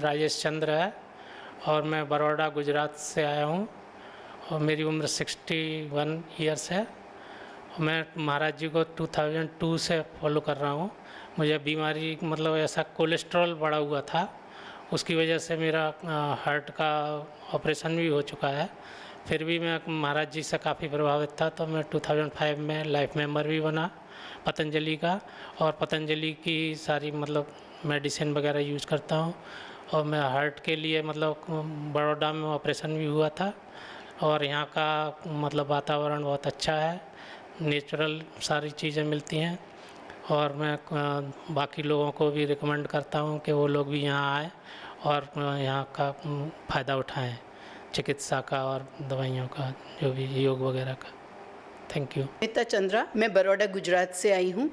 राजेश चंद्र है और मैं बड़ौदा गुजरात से आया हूँ और मेरी उम्र 61 ईयर्स है। मैं महाराज जी को 2002 से फॉलो कर रहा हूँ। मुझे बीमारी मतलब ऐसा कोलेस्ट्रॉल बढ़ा हुआ था, उसकी वजह से मेरा हार्ट का ऑपरेशन भी हो चुका है। फिर भी मैं महाराज जी से काफ़ी प्रभावित था, तो मैं 2005 में लाइफ मेंबर भी बना पतंजलि का, और पतंजलि की सारी मतलब मेडिसिन वगैरह यूज़ करता हूँ। और मैं हार्ट के लिए मतलब बड़ौदा में ऑपरेशन भी हुआ था, और यहाँ का मतलब वातावरण बहुत अच्छा है, नेचुरल सारी चीज़ें मिलती हैं। और मैं बाकी लोगों को भी रिकमेंड करता हूँ कि वो लोग भी यहाँ आए और यहाँ का फ़ायदा उठाएं, चिकित्सा का और दवाइयों का, जो भी योग वगैरह का। Thank you. नीता चंद्रा, मैं बड़ौदा गुजरात से आई हूँ।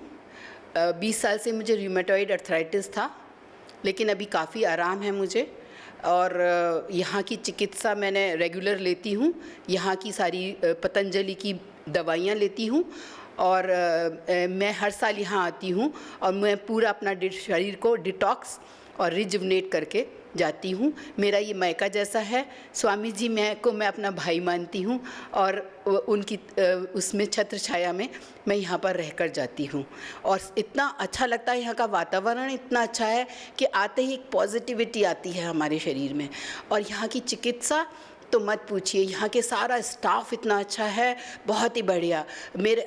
20 साल से मुझे रूमेटॉइड अर्थराइटिस था, लेकिन अभी काफ़ी आराम है मुझे। और यहाँ की चिकित्सा मैंने रेगुलर लेती हूँ, यहाँ की सारी पतंजलि की दवाइयाँ लेती हूँ, और मैं हर साल यहाँ आती हूँ और मैं पूरा अपना शरीर को डिटॉक्स और रिजुवनेट करके जाती हूँ। मेरा ये मायका जैसा है। स्वामी जी मैं अपना भाई मानती हूँ, और उनकी उसमें छत्र छाया में मैं यहाँ पर रहकर जाती हूँ। और इतना अच्छा लगता है, यहाँ का वातावरण इतना अच्छा है कि आते ही एक पॉजिटिविटी आती है हमारे शरीर में। और यहाँ की चिकित्सा तो मत पूछिए, यहाँ के सारा स्टाफ इतना अच्छा है, बहुत ही बढ़िया।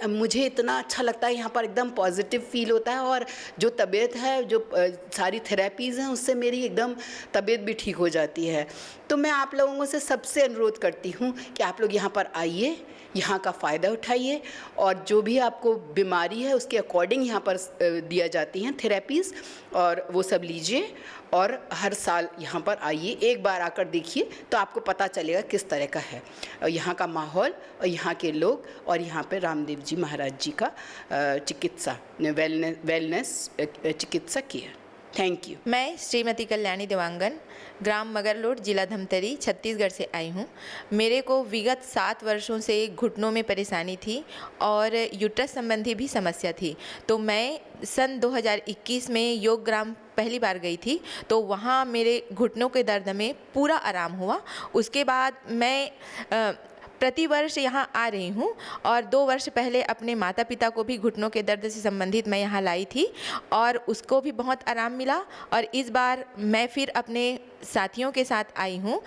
मुझे इतना अच्छा लगता है, यहाँ पर एकदम पॉजिटिव फील होता है। और जो तबीयत है, जो सारी थेरेपीज़ हैं, उससे मेरी एकदम तबीयत भी ठीक हो जाती है। तो मैं आप लोगों से सबसे अनुरोध करती हूँ कि आप लोग यहाँ पर आइए, यहाँ का फ़ायदा उठाइए, और जो भी आपको बीमारी है उसके अकॉर्डिंग यहाँ पर दिया जाती हैं थेरेपीज़, और वो सब लीजिए। और हर साल यहाँ पर आइए, एक बार आकर देखिए तो आपको पता चलेगा किस तरह का है यहाँ का माहौल और यहाँ के लोग, और यहाँ पे रामदेव जी महाराज जी का चिकित्सा वेलनेस चिकित्सा केयर। Thank you. मैं श्रीमती कल्याणी देवांगन, ग्राम मगरलोड, जिला धमतरी, छत्तीसगढ़ से आई हूँ। मेरे को विगत 7 वर्षों से घुटनों में परेशानी थी और यूट्रस संबंधी भी समस्या थी। तो मैं सन 2021 में योग ग्राम पहली बार गई थी, तो वहाँ मेरे घुटनों के दर्द में पूरा आराम हुआ। उसके बाद मैं प्रतिवर्ष यहाँ आ रही हूँ, और 2 वर्ष पहले अपने माता पिता को भी घुटनों के दर्द से संबंधित मैं यहाँ लाई थी और उसको भी बहुत आराम मिला। और इस बार मैं फिर अपने साथियों के साथ आई हूँ,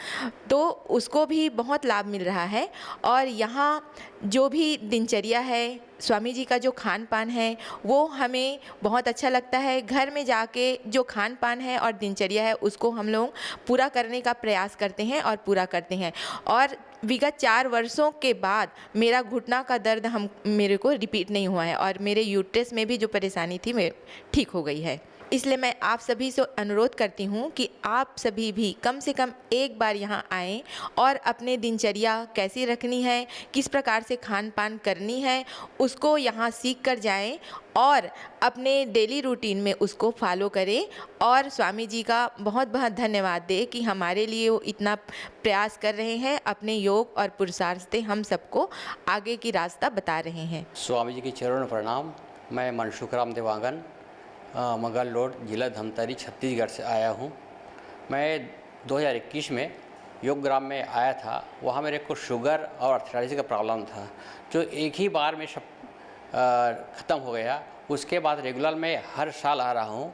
तो उसको भी बहुत लाभ मिल रहा है। और यहाँ जो भी दिनचर्या है, स्वामी जी का जो खान पान है, वो हमें बहुत अच्छा लगता है। घर में जाके जो खान पान है और दिनचर्या है, उसको हम लोग पूरा करने का प्रयास करते हैं और पूरा करते हैं। और विगत 4 वर्षों के बाद मेरा घुटना का दर्द मेरे को रिपीट नहीं हुआ है, और मेरे यूट्रस में भी जो परेशानी थी मेरे ठीक हो गई है। इसलिए मैं आप सभी से अनुरोध करती हूँ कि आप सभी भी कम से कम एक बार यहाँ आएँ और अपने दिनचर्या कैसी रखनी है, किस प्रकार से खान पान करनी है, उसको यहाँ सीख कर जाएँ और अपने डेली रूटीन में उसको फॉलो करें। और स्वामी जी का बहुत बहुत धन्यवाद दें कि हमारे लिए वो इतना प्रयास कर रहे हैं, अपने योग और पुरुषार्थ से हम सबको आगे की रास्ता बता रहे हैं। स्वामी जी के चरणों प्रणाम। मैं मनसुखराम देवांगन, मगरलोड, जिला धमतरी, छत्तीसगढ़ से आया हूँ। मैं 2021 में योग ग्राम में आया था। वहाँ मेरे को शुगर और अर्थराइटिस का प्रॉब्लम था, जो एक ही बार में सब ख़त्म हो गया। उसके बाद रेगुलर मैं हर साल आ रहा हूँ,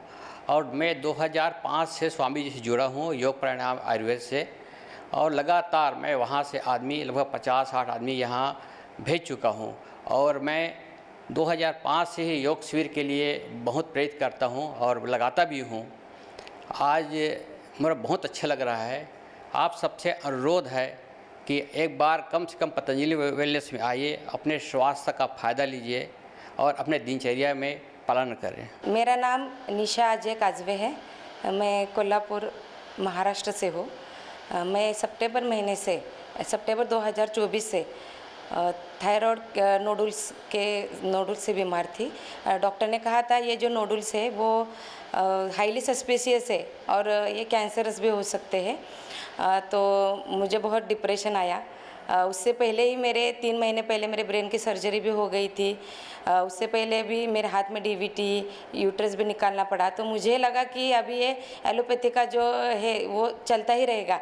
और मैं 2005 से स्वामी जी से जुड़ा हूँ, योग प्राणायाम आयुर्वेद से। और लगातार मैं वहाँ से आदमी लगभग 50-60 आदमी यहाँ भेज चुका हूँ। और मैं 2005 से ही योग शिविर के लिए बहुत प्रेरित करता हूँ और लगाता भी हूँ। आज मेरा बहुत अच्छा लग रहा है। आप सबसे अनुरोध है कि एक बार कम से कम पतंजलि वेलनेस में आइए, अपने स्वास्थ्य का फ़ायदा लीजिए और अपने दिनचर्या में पालन करें। मेरा नाम निशा अजय काजवे है। मैं कोल्हापुर, महाराष्ट्र से हूँ। मैं सितंबर 2024 से थायराइड नोडुल्स से बीमार थी। डॉक्टर ने कहा था ये जो नोडुल्स है वो हाईली सस्पिशियस है और ये कैंसरस भी हो सकते हैं। तो मुझे बहुत डिप्रेशन आया। उससे पहले ही मेरे 3 महीने पहले मेरे ब्रेन की सर्जरी भी हो गई थी। उससे पहले भी मेरे हाथ में डीवीटी, यूट्रस भी निकालना पड़ा। तो मुझे लगा कि अभी ये एलोपैथी का जो है वो चलता ही रहेगा,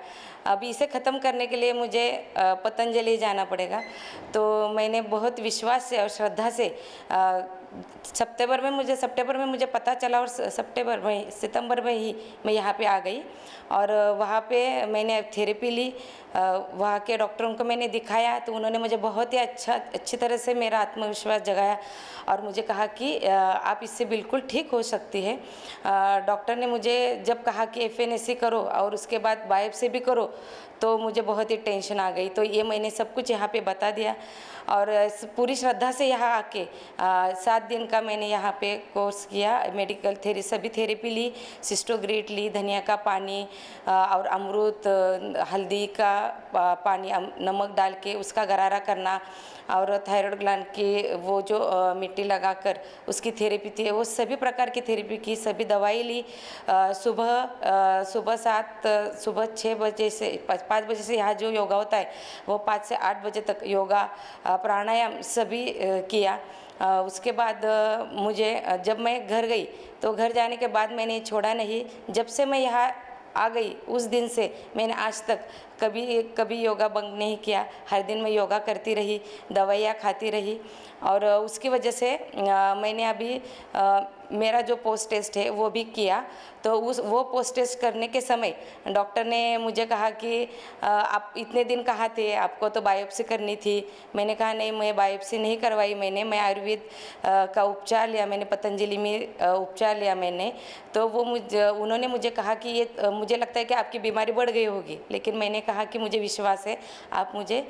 अभी इसे ख़त्म करने के लिए मुझे पतंजलि जाना पड़ेगा। तो मैंने बहुत विश्वास से और श्रद्धा से सितंबर में मुझे पता चला और सितंबर में ही मैं यहाँ पे आ गई और वहाँ पे मैंने थेरेपी ली। वहाँ के डॉक्टरों को मैंने दिखाया तो उन्होंने मुझे बहुत ही अच्छी तरह से मेरा आत्मविश्वास जगाया और मुझे कहा कि आप इससे बिल्कुल ठीक हो सकती है। डॉक्टर ने मुझे जब कहा कि FNAC करो और उसके बाद बायोप्सी भी करो तो मुझे बहुत ही टेंशन आ गई। तो ये मैंने सब कुछ यहाँ पे बता दिया और पूरी श्रद्धा से यहाँ आके 7 दिन का मैंने यहाँ पे कोर्स किया, मेडिकल सभी थेरेपी ली, सिस्टोग्रेट ली, धनिया का पानी और अमरूद, हल्दी का पानी, नमक डाल के उसका गरारा करना और थायराइड ग्लैंड की वो जो मिट्टी लगाकर उसकी थेरेपी थी, वो सभी प्रकार की थेरेपी की, सभी दवाई ली। सुबह 6 बजे से 5 बजे से यहाँ जो योगा होता है वो 5 से 8 बजे तक योगा, प्राणायाम सभी किया। उसके बाद मुझे जब मैं घर गई तो घर जाने के बाद मैंने छोड़ा नहीं। जब से मैं यहाँ आ गई उस दिन से मैंने आज तक कभी योगा बंद नहीं किया। हर दिन मैं योगा करती रही, दवाइयाँ खाती रही और उसकी वजह से मैंने अभी मेरा जो पोस्ट टेस्ट है वो भी किया। तो वो पोस्ट टेस्ट करने के समय डॉक्टर ने मुझे कहा कि आप इतने दिन कहाँ थे, आपको तो बायोप्सी करनी थी। मैंने कहा नहीं, मैं बायोप्सी नहीं करवाई, मैं आयुर्वेद का उपचार लिया, मैंने पतंजलि में उपचार लिया मैंने। तो उन्होंने मुझे कहा कि ये मुझे लगता है कि आपकी बीमारी बढ़ गई होगी, लेकिन मैंने कहा कि मुझे विश्वास है, आप मुझे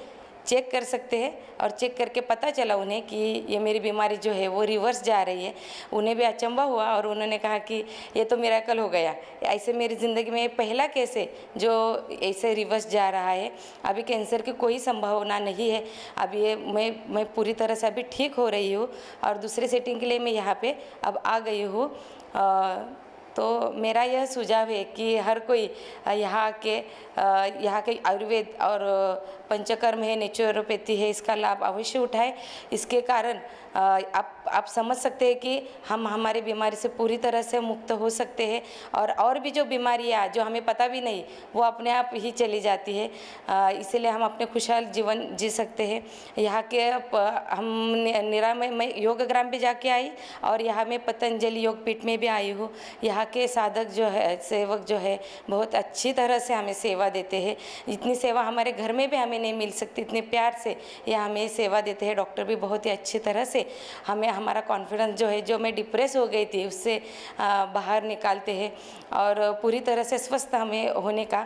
चेक कर सकते हैं। और चेक करके पता चला उन्हें कि ये मेरी बीमारी जो है वो रिवर्स जा रही है। उन्हें भी अचंभा हुआ और उन्होंने कहा कि ये तो मिरेकल हो गया, ऐसे मेरी ज़िंदगी में पहला केस है जो ऐसे रिवर्स जा रहा है। अभी कैंसर की कोई संभावना नहीं है। अभी ये मैं पूरी तरह से अभी ठीक हो रही हूँ और दूसरे सेटिंग के लिए मैं यहाँ पे अब आ गई हूँ। तो मेरा यह सुझाव है कि हर कोई यहाँ के आयुर्वेद और पंचकर्म है, नेचुरोपैथी है, इसका लाभ अवश्य उठाए। इसके कारण आप समझ सकते हैं कि हम हमारी बीमारी से पूरी तरह से मुक्त हो सकते हैं और भी जो बीमारियाँ जो हमें पता भी नहीं वो अपने आप ही चली जाती है। इसीलिए हम अपने खुशहाल जीवन जी सकते हैं। यहाँ के हम मैं योग ग्राम भी जाके आई और यहाँ मैं पतंजलि योग पीठ में भी आई हूँ। यहाँ के साधक जो है, सेवक जो है, बहुत अच्छी तरह से हमें सेवा देते हैं। इतनी सेवा हमारे घर में भी हमें नहीं मिल सकती, इतने प्यार से ये हमें सेवा देते हैं। डॉक्टर भी बहुत ही अच्छी तरह से हमें हमारा कॉन्फिडेंस जो है, जो मैं डिप्रेस हो गई थी उससे बाहर निकालते हैं और पूरी तरह से स्वस्थ हमें होने का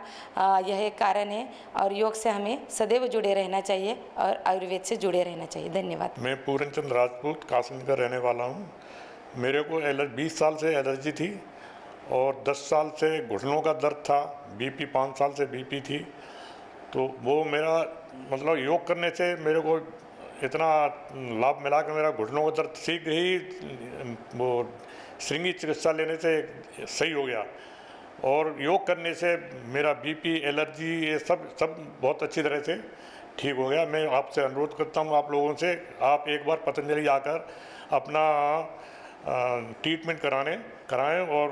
यह एक कारण है। और योग से हमें सदैव जुड़े रहना चाहिए और आयुर्वेद से जुड़े रहना चाहिए। धन्यवाद। मैं पूरन चंद राजपूत कासगंज का रहने वाला हूँ। मेरे को 20 साल से एलर्जी थी और 10 साल से घुटनों का दर्द था, बीपी 5 साल से बीपी थी। तो वो मेरा मतलब योग करने से मेरे को इतना लाभ मिला कि मेरा घुटनों का दर्द शीघ्र ही वो श्रृंगी चिकित्सा लेने से सही हो गया। और योग करने से मेरा बीपी, एलर्जी, ये सब बहुत अच्छी तरह से ठीक हो गया। मैं आपसे अनुरोध करता हूँ आप लोगों से, आप एक बार पतंजलि आकर अपना ट्रीटमेंट कराएं और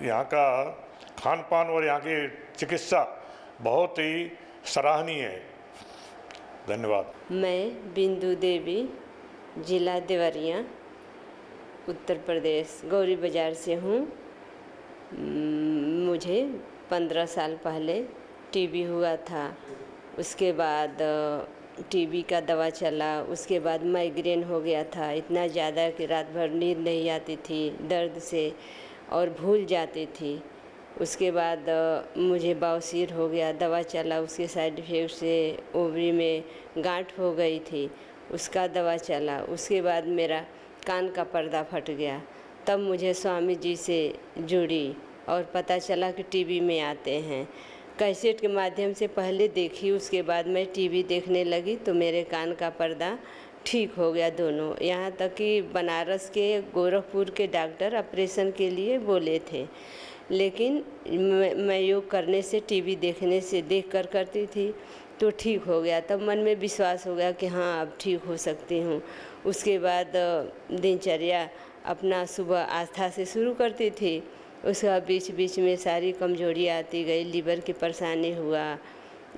यहाँ का खान पान और यहाँ की चिकित्सा बहुत ही सराहनीय है। धन्यवाद। मैं बिंदु देवी, जिला देवरिया, उत्तर प्रदेश, गौरी बाज़ार से हूँ। मुझे 15 साल पहले टीबी हुआ था। उसके बाद टीबी का दवा चला, उसके बाद माइग्रेन हो गया था इतना ज़्यादा कि रात भर नींद नहीं आती थी दर्द से और भूल जाती थी। उसके बाद मुझे बवासीर हो गया, दवा चला, उसके साइड इफेक्ट से ओवरी में गांठ हो गई थी, उसका दवा चला। उसके बाद मेरा कान का पर्दा फट गया। तब मुझे स्वामी जी से जुड़ी और पता चला कि टीवी में आते हैं। कैसेट के माध्यम से पहले देखी, उसके बाद मैं टीवी देखने लगी तो मेरे कान का पर्दा ठीक हो गया दोनों। यहाँ तक कि बनारस के, गोरखपुर के डॉक्टर ऑपरेशन के लिए बोले थे, लेकिन मैं योग करने से, टीवी देखने से देख कर करती थी तो ठीक हो गया। तब मन में विश्वास हो गया कि हाँ अब ठीक हो सकती हूँ। उसके बाद दिनचर्या अपना सुबह आस्था से शुरू करती थी। उसके बाद बीच बीच में सारी कमजोरी आती गई, लीवर की परेशानी हुआ,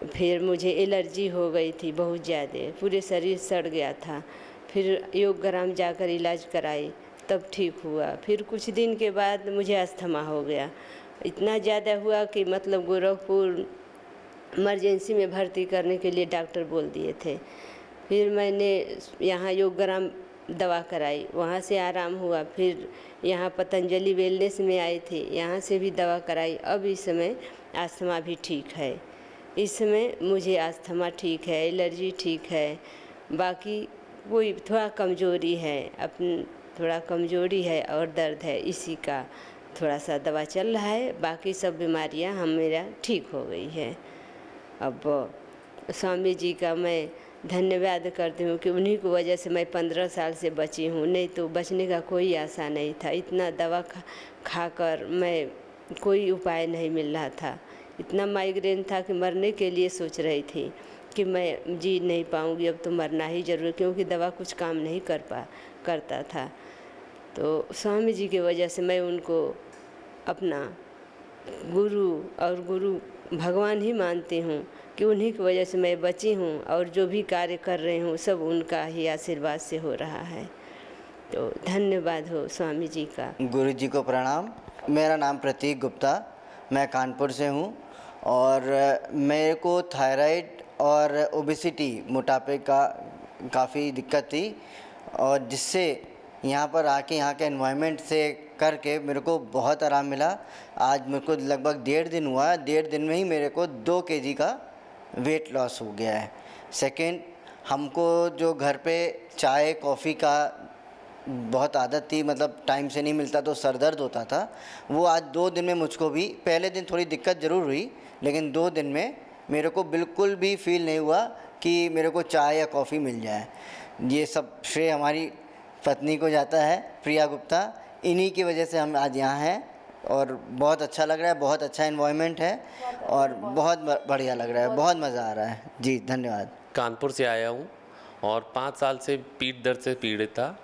फिर मुझे एलर्जी हो गई थी बहुत ज़्यादा, पूरे शरीर सड़ गया था। फिर योगग्राम जाकर इलाज कराई, तब ठीक हुआ। फिर कुछ दिन के बाद मुझे अस्थमा हो गया, इतना ज़्यादा हुआ कि मतलब गोरखपुर इमरजेंसी में भर्ती करने के लिए डॉक्टर बोल दिए थे। फिर मैंने यहाँ योगग्राम दवा कराई, वहाँ से आराम हुआ। फिर यहाँ पतंजलि वेलनेस में आई थी, यहाँ से भी दवा कराई। अब इस समय अस्थमा भी ठीक है, इस समय मुझे अस्थमा ठीक है, एलर्जी ठीक है। बाकी कोई थोड़ा कमजोरी है, थोड़ा कमजोरी है और दर्द है, इसी का थोड़ा सा दवा चल रहा है। बाकी सब बीमारियाँ मेरा ठीक हो गई है। अब स्वामी जी का मैं धन्यवाद करती हूँ कि उन्हीं की वजह से मैं 15 साल से बची हूँ, नहीं तो बचने का कोई आशा नहीं था। इतना दवा खाकर मैं कोई उपाय नहीं मिल रहा था। इतना माइग्रेन था कि मरने के लिए सोच रही थी कि मैं जी नहीं पाऊँगी, अब तो मरना ही जरूर, क्योंकि दवा कुछ काम नहीं करता था। तो स्वामी जी की वजह से मैं उनको अपना गुरु और गुरु भगवान ही मानती हूँ कि उन्हीं की वजह से मैं बची हूँ, और जो भी कार्य कर रही हूँ सब उनका ही आशीर्वाद से हो रहा है। तो धन्यवाद हो स्वामी जी का। गुरु जी को प्रणाम। मेरा नाम प्रतीक गुप्ता, मैं कानपुर से हूँ और मेरे को थायराइड और ओबेसिटी, मोटापे का काफ़ी दिक्कत थी, और जिससे यहाँ पर आके यहाँ के एनवायरनमेंट से करके मेरे को बहुत आराम मिला। आज मेरे को लगभग 1.5 दिन हुआ, 1.5 दिन में ही मेरे को 2 kg का वेट लॉस हो गया है। सेकंड, हमको जो घर पे चाय कॉफ़ी का बहुत आदत थी, मतलब टाइम से नहीं मिलता तो सर दर्द होता था, वो आज 2 दिन में मुझको भी, पहले दिन थोड़ी दिक्कत ज़रूर हुई, लेकिन 2 दिन में मेरे को बिल्कुल भी फील नहीं हुआ कि मेरे को चाय या कॉफ़ी मिल जाए। ये सब श्रेय हमारी पत्नी को जाता है, प्रिया गुप्ता। इन्हीं की वजह से हम आज यहाँ हैं और बहुत अच्छा लग रहा है, बहुत अच्छा एनवायरनमेंट है और बहुत बढ़िया लग रहा है, बहुत मज़ा आ रहा है जी। धन्यवाद। कानपुर से आया हूँ और 5 साल से पीठ दर्द से पीड़ित था,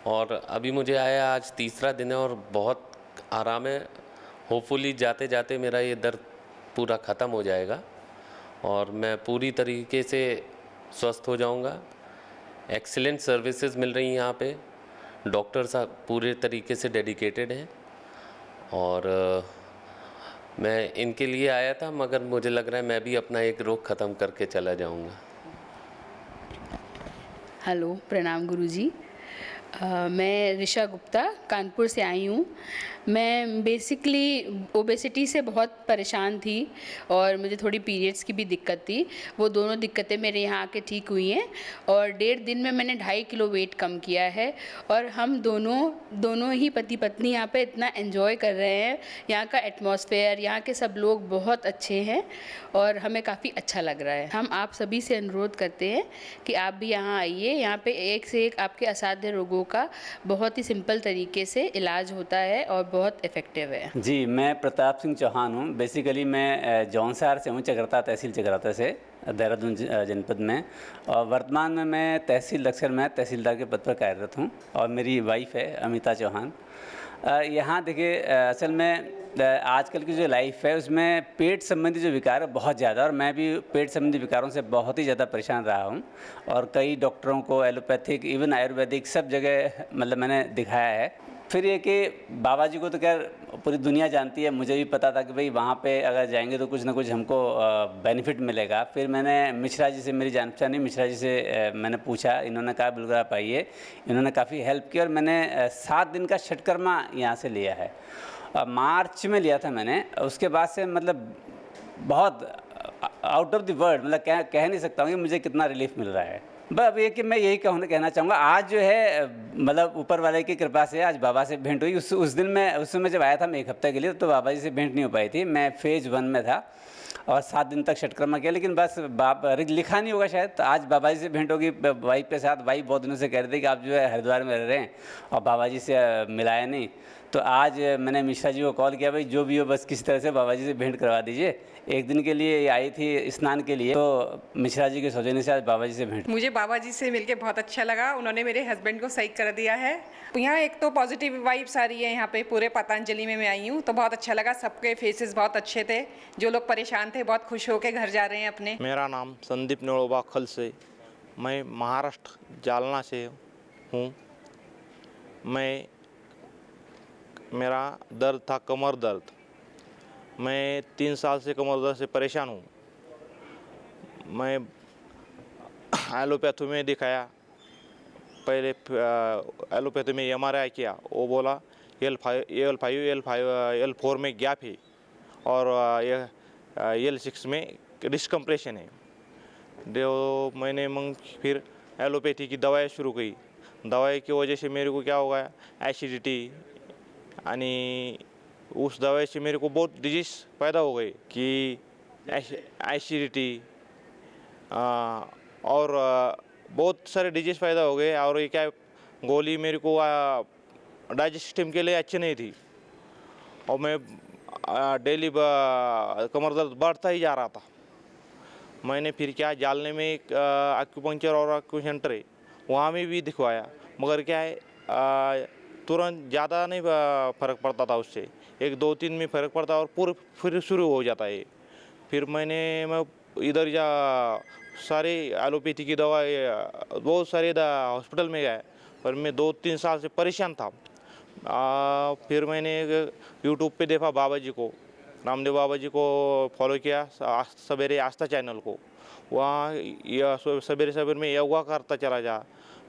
और अभी मुझे आया आज 3रा दिन है और बहुत आराम है। होपफुली जाते जाते मेरा ये दर्द पूरा ख़त्म हो जाएगा और मैं पूरी तरीके से स्वस्थ हो जाऊंगा। एक्सीलेंट सर्विसेज मिल रही हैं यहाँ पे, डॉक्टर साहब पूरे तरीके से डेडिकेटेड हैं, और मैं इनके लिए आया था, मगर मुझे लग रहा है मैं भी अपना एक रोग ख़त्म करके चला जाऊंगा। हेलो, प्रणाम गुरुजी। मैं ऋषा गुप्ता कानपुर से आई हूँ। मैं बेसिकली ओबेसिटी से बहुत परेशान थी और मुझे थोड़ी पीरियड्स की भी दिक्कत थी। वो दोनों दिक्कतें मेरे यहाँ आके ठीक हुई हैं और 1.5 दिन में मैंने 2.5 किलो वेट कम किया है। और हम दोनों ही पति पत्नी यहाँ पे इतना एंजॉय कर रहे हैं। यहाँ का एटमॉस्फेयर, यहाँ के सब लोग बहुत अच्छे हैं और हमें काफ़ी अच्छा लग रहा है। हम आप सभी से अनुरोध करते हैं कि आप भी यहाँ आइए। यहाँ पे एक से एक आपके असाध्य रोगों का बहुत ही सिंपल तरीके से इलाज होता है और बहुत इफ़ेक्टिव है। जी, मैं प्रताप सिंह चौहान हूँ। बेसिकली मैं जौनसार से हूँ, चकराता तहसील चकराता से, देहरादून जनपद में, और वर्तमान में मैं तहसील अक्सर में तहसीलदार के पद पर कार्यरत हूँ और मेरी वाइफ है अमिता चौहान। यहाँ देखिए, असल में आजकल की जो लाइफ है उसमें पेट संबंधी जो विकार है बहुत ज़्यादा, और मैं भी पेट संबंधी विकारों से बहुत ही ज़्यादा परेशान रहा हूँ और कई डॉक्टरों को, एलोपैथिक, इवन आयुर्वेदिक, सब जगह मतलब मैंने दिखाया है। फिर ये कि बाबा जी को तो खैर पूरी दुनिया जानती है, मुझे भी पता था कि भाई वहाँ पे अगर जाएंगे तो कुछ ना कुछ हमको बेनिफिट मिलेगा। फिर मैंने मिश्रा जी से, मेरी जान पहचानी मिश्रा जी से मैंने पूछा, इन्होंने कहा बिल्कुल आप आइए। इन्होंने काफ़ी हेल्प की और मैंने 7 दिन का षटकर्मा यहाँ से लिया है। मार्च में लिया था मैंने, उसके बाद से मतलब बहुत आउट ऑफ द वर्ल्ड, मतलब कह नहीं सकता हूँ कि मुझे कितना रिलीफ मिल रहा है। बस अब ये कि मैं यही कहना चाहूँगा, आज जो है मतलब ऊपर वाले की कृपा से आज बाबा से भेंट हुई। उस दिन मैं, उस समय जब आया था मैं 1 हफ्ते के लिए, तो बाबा जी से भेंट नहीं हो पाई थी। मैं फेज़ 1 में था और 7 दिन तक षटकर्मा किया, लेकिन बस लिखा नहीं होगा शायद। तो आज बाबा जी से भेंट होगी वाइफ के साथ। वाइफ बहुत दिनों से कह रही थी कि आप जो है हरिद्वार में रह रहे हैं और बाबा जी से मिलाया नहीं, तो आज मैंने मिश्रा जी को कॉल किया, भाई जो भी हो बस किसी तरह से बाबा जी से भेंट करवा दीजिए। एक दिन के लिए ये आई थी स्नान के लिए, तो मिश्रा जी के सौजन्य से आज बाबा जी से भेंट। मुझे बाबा जी से मिलके बहुत अच्छा लगा। उन्होंने मेरे हस्बैंड को सही कर दिया है। यहाँ एक तो पॉजिटिव वाइब्स आ रही है यहाँ पे पूरे पतंजलि में मैं आई हूँ तो बहुत अच्छा लगा। सबके फेसेस बहुत अच्छे थे, जो लोग परेशान थे बहुत खुश होकर घर जा रहे हैं अपने। मेरा नाम संदीप नोड़ोबा खल से, मैं महाराष्ट्र जालना से हूँ। मेरा दर्द था कमर दर्द। मैं 3 साल से कमर दर्द से परेशान हूँ। मैं एलोपैथी में दिखाया, पहले एलोपैथी में MRI किया, वो बोला L4 में गैप है और L6 में डिस्कम्प्रेशन है। मैंने फिर एलोपैथी की दवाई शुरू की। दवाई की वजह से मेरे को क्या हो गया, एसिडिटी, यानी उस दवाई से मेरे को बहुत डिजीज पैदा हो गई कि एसिडिटी और बहुत सारे डिजीज पैदा हो गए। और ये क्या गोली मेरे को डाइजेस्ट सिस्टम के लिए अच्छी नहीं थी और मैं डेली कमर दर्द बढ़ता ही जा रहा था। मैंने फिर क्या जालने में एक एक्यूपंक्चर और एक्यूसेंटर है, वहाँ में भी दिखवाया, मगर क्या है तुरंत ज़्यादा नहीं फ़र्क पड़ता था उससे। 1-2-3 में फ़र्क पड़ता और फिर शुरू हो जाता है। फिर मैं इधर सारे एलोपैथी की दवा बहुत सारे हॉस्पिटल में गया, पर मैं 2-3 साल से परेशान था। फिर मैंने यूट्यूब पे देखा बाबा जी को, रामदेव बाबा जी को फॉलो किया, सवेरे आस्था चैनल को। वहाँ सवेरे सवेरे में योगा करता चला जा,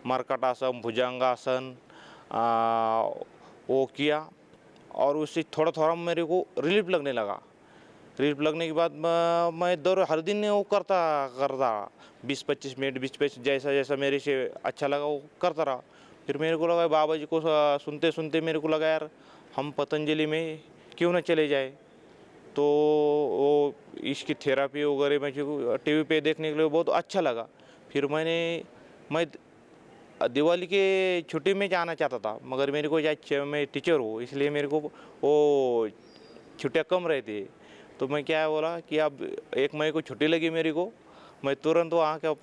मरकटासन, भुजंगासन वो किया और उससे थोड़ा थोड़ा मेरे को रिलीफ लगने लगा। रिलीफ लगने के बाद मैं दौड़ हर दिन वो करता 20-25 मिनट 20-25 जैसा जैसा मेरे से अच्छा लगा वो करता रहा। फिर मेरे को लगा बाबा जी को सुनते सुनते मेरे को लगा यार हम पतंजलि में क्यों ना चले जाए। तो वो इसकी थेरापी वगैरह मैं TV पे देखने के लिए बहुत अच्छा लगा। फिर मैं दिवाली के छुट्टी में जाना चाहता था, मगर मेरे को मैं टीचर हूँ इसलिए मेरे को वो छुट्टियाँ कम रहती है। तो मैं क्या बोला कि अब 1 मई को छुट्टी लगी मेरे को, मैं तुरंत वहाँ के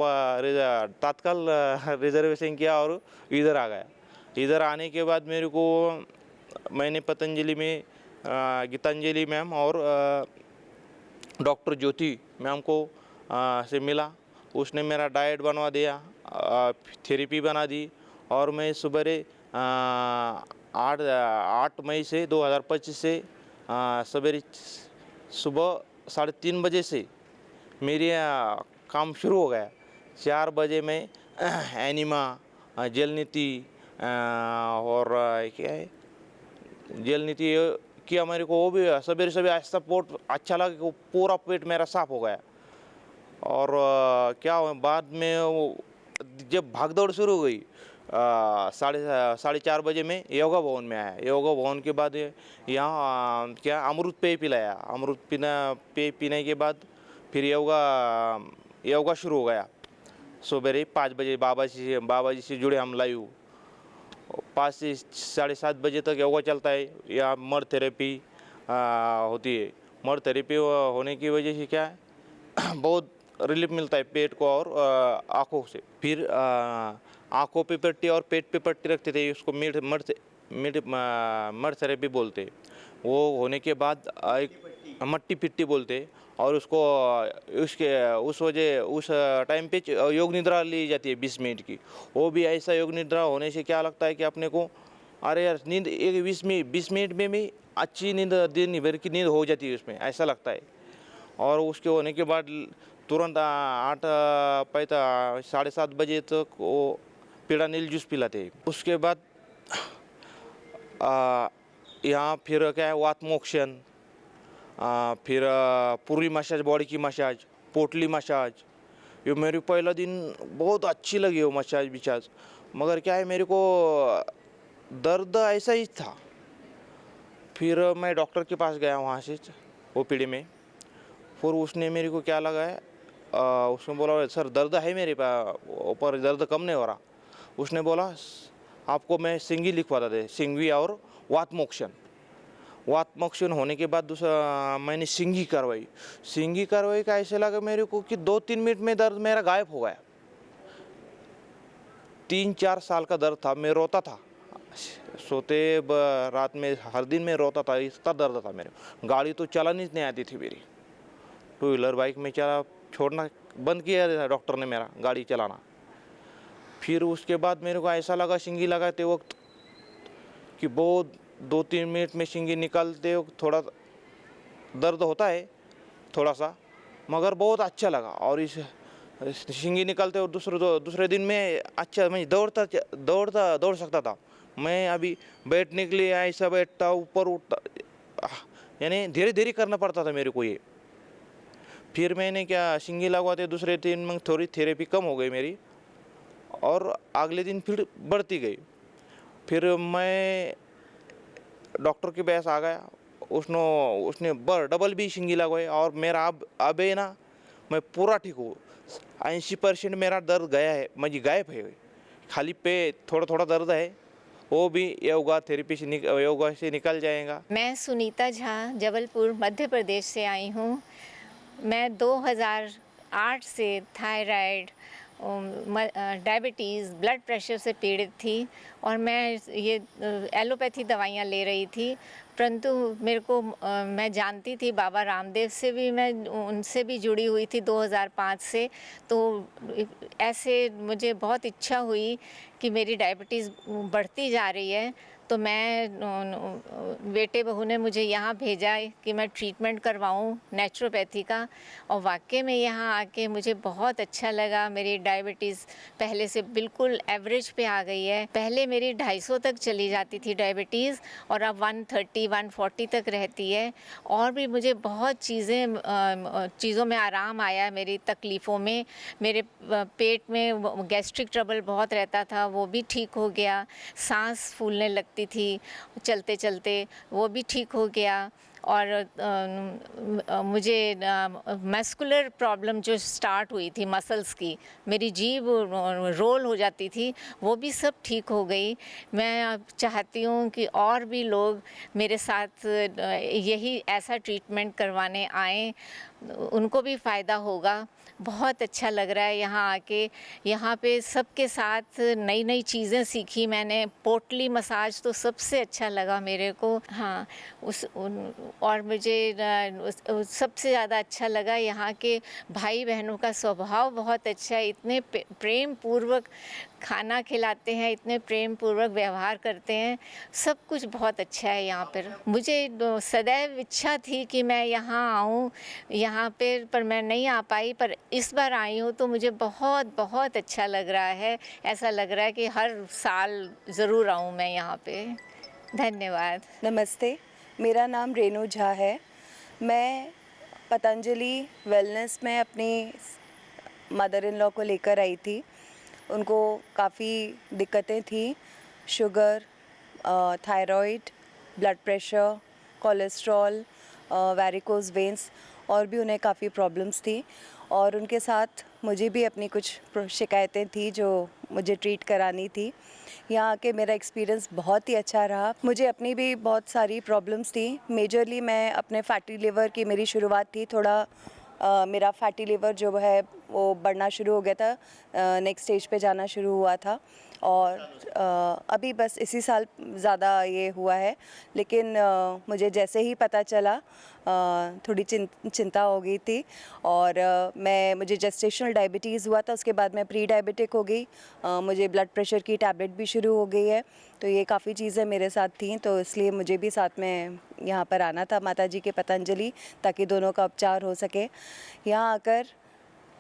तत्काल रिजर्वेशन किया और इधर आ गया। इधर आने के बाद मेरे को मैंने पतंजलि में गीतांजलि मैम और डॉक्टर ज्योति मैम को से मिला। उसने मेरा डाइट बनवा दिया, थेरेपी बना दी और मैं सुबह 8 मई से 2025 से सवेरे सुबह 3:30 बजे से मेरी काम शुरू हो गया। 4 बजे मैं एनिमा, जलनीति और क्या है जलनीति किया मेरे को, वो भी सवेरे सवेरे ऐसा पोट अच्छा लगा कि पूरा पेट मेरा साफ हो गया। और क्या बाद में जब भागदौड़ शुरू हो गई 4:30 बजे में योगा भवन में आया। योगा भवन के बाद यहाँ क्या अमृत पेय पिलाया। अमृत पीने के बाद फिर योगा शुरू हो गया। सवेरे 5 बजे बाबा जी से जुड़े हम लाइव 5 से 7:30 बजे तक योगा चलता है। या मड थेरेपी होती है। मड थेरेपी होने की वजह से क्या है बहुत रिलीफ मिलता है पेट को और आँखों से। फिर आँखों पे पट्टी और पेट पे पट्टी रखते थे, उसको मड थेरेपी बोलते। वो होने के बाद एक मट्टी पिट्टी बोलते और उसको उस टाइम पे योग निद्रा ली जाती है 20 मिनट की। वो भी ऐसा योग निद्रा होने से क्या लगता है कि अपने को अरे यार नींद 20 मिनट में भी अच्छी नींद दिन भर की नींद हो जाती है उसमें, ऐसा लगता है। और उसके होने के बाद तुरंत 7:30 बजे तक वो पीड़ा नील जूस पिलाते हैं। उसके बाद यहाँ फिर क्या है वात मोक्षण, फिर पूरी मसाज, बॉडी की मसाज, पोटली मसाज। ये मेरी पहला दिन बहुत अच्छी लगी वो मसाज, मगर क्या है मेरे को दर्द ऐसा ही था। फिर मैं डॉक्टर के पास गया वहाँ से OPD में। फिर उसने मेरे को क्या लगा है उसने बोला सर दर्द है मेरे ऊपर, दर्द कम नहीं हो रहा। उसने बोला आपको मैं सिंगी लिखवाता थे, सिंगी और वात मोक्षण। वातमोक्षण होने के बाद दूसरा मैंने सिंगी करवाई का ऐसे लगा मेरे को कि 2-3 मिनट में दर्द मेरा गायब हो गया। 3-4 साल का दर्द था, मैं रोता था, रात में हर दिन में रोता था, इतना दर्द था मेरे। गाड़ी तो चलानी नहीं आती थी मेरी, 2 व्हीलर बाइक में छोड़ना बंद किया था डॉक्टर ने मेरा गाड़ी चलाना। फिर उसके बाद मेरे को ऐसा लगा सिंगी लगाते वक्त कि बहुत 2-3 मिनट में सिंगी निकालते वक्त थोड़ा दर्द होता है थोड़ा सा, मगर बहुत अच्छा लगा। और इस सिंगी निकालते और दूसरे दिन में अच्छा मैं दौड़ सकता था। मैं अभी बैठने के लिए ऐसा बैठता, ऊपर उठता, यानी धीरे धीरे करना पड़ता था मेरे को ये। फिर मैंने क्या सिंगी लगवाते दूसरे दिन में थोड़ी थेरेपी कम हो गई मेरी, और अगले दिन फिर बढ़ती गई। फिर मैं डॉक्टर के पास आ गया, उसने डबल भी सिंगी लगवाई, और मेरा अब है ना, मैं पूरा ठीक हूँ। 80% मेरा दर्द गया है, मुझे गायब है। खाली पे थोड़ा दर्द है, वो भी योगा से निकल जाएगा। मैं सुनीता झा जबलपुर मध्य प्रदेश से आई हूँ। मैं 2008 से थायराइड, डायबिटीज़, ब्लड प्रेशर से पीड़ित थी, और मैं ये एलोपैथी दवाइयाँ ले रही थी। परंतु मेरे को मैं जानती थी बाबा रामदेव से भी, मैं उनसे भी जुड़ी हुई थी 2005 से। तो ऐसे मुझे बहुत इच्छा हुई कि मेरी डायबिटीज़ बढ़ती जा रही है, तो मैं बेटे बहू ने मुझे यहाँ भेजा कि मैं ट्रीटमेंट करवाऊँ नेचुरोपैथी का, और वाकई में यहाँ आके मुझे बहुत अच्छा लगा। मेरी डायबिटीज़ पहले से बिल्कुल एवरेज पे आ गई है। पहले मेरी 250 तक चली जाती थी डायबिटीज़, और अब 130-140 तक रहती है। और भी मुझे बहुत चीज़ों में आराम आया, मेरी तकलीफ़ों में। मेरे पेट में गैस्ट्रिक ट्रबल बहुत रहता था, वो भी ठीक हो गया। सांस फूलने लगती थी चलते चलते, वो भी ठीक हो गया। और मुझे मस्कुलर प्रॉब्लम जो स्टार्ट हुई थी मसल्स की, मेरी जीभ रोल हो जाती थी, वो भी सब ठीक हो गई। मैं अब चाहती हूँ कि और भी लोग मेरे साथ यही ऐसा ट्रीटमेंट करवाने आएँ, उनको भी फ़ायदा होगा। बहुत अच्छा लग रहा है यहाँ आके। यहाँ पे सबके साथ नई नई चीज़ें सीखी मैंने। पोटली मसाज तो सबसे अच्छा लगा मेरे को। हाँ, और मुझे सबसे ज़्यादा अच्छा लगा यहाँ के भाई बहनों का स्वभाव बहुत अच्छा है। इतने प्रेम पूर्वक खाना खिलाते हैं, इतने प्रेम पूर्वक व्यवहार करते हैं, सब कुछ बहुत अच्छा है यहाँ पर। मुझे सदैव इच्छा थी कि मैं यहाँ आऊँ यहाँ पर मैं नहीं आ पाई, पर इस बार आई हूँ तो मुझे बहुत बहुत अच्छा लग रहा है। ऐसा लग रहा है कि हर साल ज़रूर आऊँ मैं यहाँ पे। धन्यवाद। नमस्ते, मेरा नाम रेणु झा है। मैं पतंजलि वेलनेस में अपनी मदर इन लॉ को लेकर आई थी। उनको काफ़ी दिक्कतें थी, sugar, thyroid, blood pressure, cholesterol, varicose veins, और भी उन्हें काफ़ी प्रॉब्लम्स थी। और उनके साथ मुझे भी अपनी कुछ शिकायतें थी जो मुझे ट्रीट करानी थी। यहाँ आके मेरा एक्सपीरियंस बहुत ही अच्छा रहा। मुझे अपनी भी बहुत सारी प्रॉब्लम्स थी। मेजरली मैं अपने फैटी लिवर की मेरी शुरुआत थी। थोड़ा मेरा फैटी लिवर जो है वो बढ़ना शुरू हो गया था, नेक्स्ट स्टेज पे जाना शुरू हुआ था, और अभी बस इसी साल ज़्यादा ये हुआ है। लेकिन मुझे जैसे ही पता चला थोड़ी चिंता हो गई थी। और मुझे जेस्टेशनल डायबिटीज़ हुआ था, उसके बाद मैं प्री डायबिटिक हो गई। मुझे ब्लड प्रेशर की टैबलेट भी शुरू हो गई है। तो ये काफ़ी चीज़ें मेरे साथ थी, तो इसलिए मुझे भी साथ में यहाँ पर आना था माता जी के पतंजलि, ताकि दोनों का उपचार हो सके। यहाँ आकर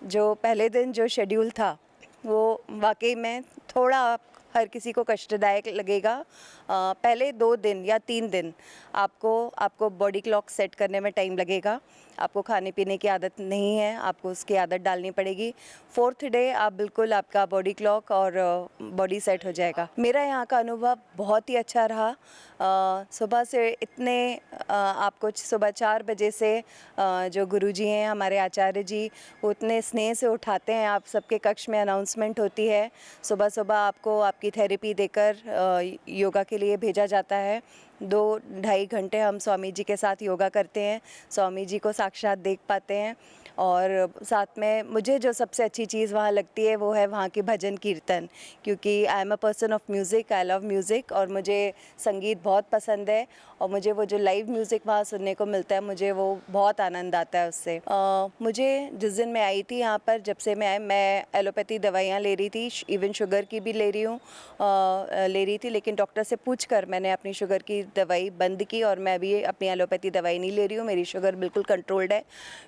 जो पहले दिन जो शेड्यूल था वो वाकई में थोड़ा हर किसी को कष्टदायक लगेगा। पहले 2 दिन या 3 दिन आपको बॉडी क्लॉक सेट करने में टाइम लगेगा। आपको खाने पीने की आदत नहीं है, आपको उसकी आदत डालनी पड़ेगी। 4th डे आप बिल्कुल आपका बॉडी क्लॉक और बॉडी सेट हो जाएगा। मेरा यहाँ का अनुभव बहुत ही अच्छा रहा। सुबह से आपको सुबह 4 बजे से जो गुरुजी हैं हमारे आचार्य जी, वो इतने स्नेह से उठाते हैं। आप सबके कक्ष में अनाउंसमेंट होती है। सुबह सुबह आपको आपके आपकी थेरेपी देकर योगा के लिए भेजा जाता है। 2-2.5 घंटे हम स्वामी जी के साथ योगा करते हैं, स्वामी जी को साक्षात देख पाते हैं। और साथ में मुझे जो सबसे अच्छी चीज़ वहाँ लगती है वो है वहाँ की भजन कीर्तन, क्योंकि I am a person of music, I love music और मुझे संगीत बहुत पसंद है। और मुझे वो जो लाइव म्यूज़िक वहाँ सुनने को मिलता है, मुझे वो बहुत आनंद आता है उससे। मुझे जिस दिन मैं आई थी यहाँ पर, जब से मैं आई, मैं एलोपैथी दवाइयाँ ले रही थी, इवन शुगर की भी ले रही थी, लेकिन डॉक्टर से पूछ कर मैंने अपनी शुगर की दवाई बंद की और मैं अभी अपनी एलोपैथी दवाई नहीं ले रही हूँ। मेरी शुगर बिल्कुल कंट्रोल्ड है।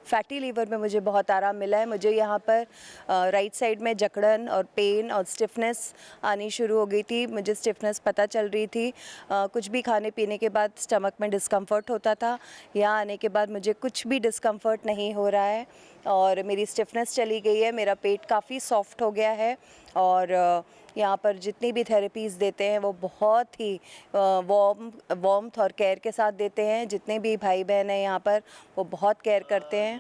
फैटी लीवर में मुझे बहुत आराम मिला है। मुझे यहाँ पर राइट साइड में जकड़न और पेन और स्टिफनेस आनी शुरू हो गई थी। मुझे स्टिफनेस पता चल रही थी। कुछ भी खाने पीने के बाद स्टमक में डिस्कम्फर्ट होता था। यहाँ आने के बाद मुझे कुछ भी डिस्कम्फर्ट नहीं हो रहा है और मेरी स्टिफनेस चली गई है। मेरा पेट काफ़ी सॉफ्ट हो गया है और यहाँ पर जितनी भी थेरेपीज़ देते हैं वो बहुत ही वार्मथ और केयर के साथ देते हैं। जितने भी भाई बहन हैं यहाँ पर वो बहुत केयर करते हैं।